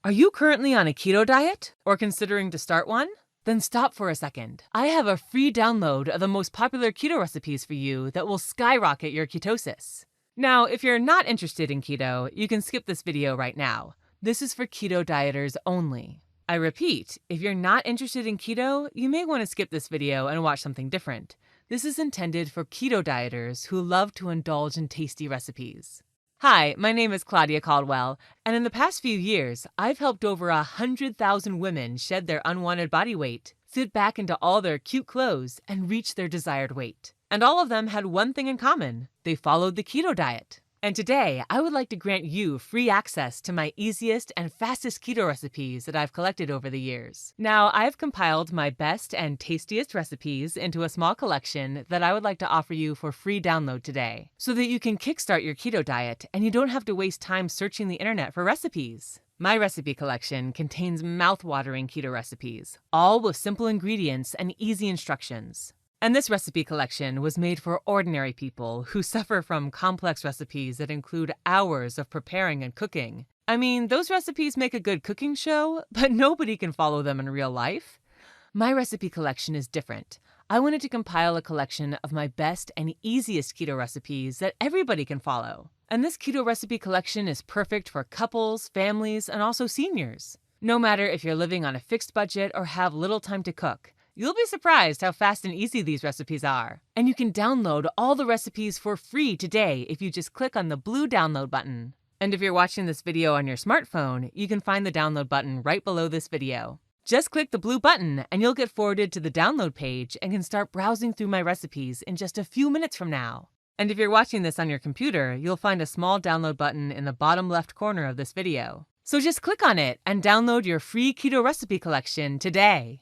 Are you currently on a keto diet or considering to start one? Then stop for a second. I have a free download of the most popular keto recipes for you that will skyrocket your ketosis. Now, if you're not interested in keto, you can skip this video right now. This is for keto dieters only. I repeat, if you're not interested in keto, you may want to skip this video and watch something different. This is intended for keto dieters who love to indulge in tasty recipes. Hi, my name is Claudia Caldwell, and in the past few years, I've helped over 100,000 women shed their unwanted body weight, fit back into all their cute clothes, and reach their desired weight. And all of them had one thing in common: they followed the keto diet. And today, I would like to grant you free access to my easiest and fastest keto recipes that I've collected over the years. Now, I've compiled my best and tastiest recipes into a small collection that I would like to offer you for free download today, so that you can kickstart your keto diet and you don't have to waste time searching the internet for recipes. My recipe collection contains mouth-watering keto recipes, all with simple ingredients and easy instructions. And this recipe collection was made for ordinary people who suffer from complex recipes that include hours of preparing and cooking. I mean, those recipes make a good cooking show, but nobody can follow them in real life. My recipe collection is different. I wanted to compile a collection of my best and easiest keto recipes that everybody can follow. And this keto recipe collection is perfect for couples, families, and also seniors. No matter if you're living on a fixed budget or have little time to cook, you'll be surprised how fast and easy these recipes are. And you can download all the recipes for free today if you just click on the blue download button. And if you're watching this video on your smartphone, you can find the download button right below this video. Just click the blue button and you'll get forwarded to the download page and can start browsing through my recipes in just a few minutes from now. And if you're watching this on your computer, you'll find a small download button in the bottom left corner of this video. So just click on it and download your free keto recipe collection today.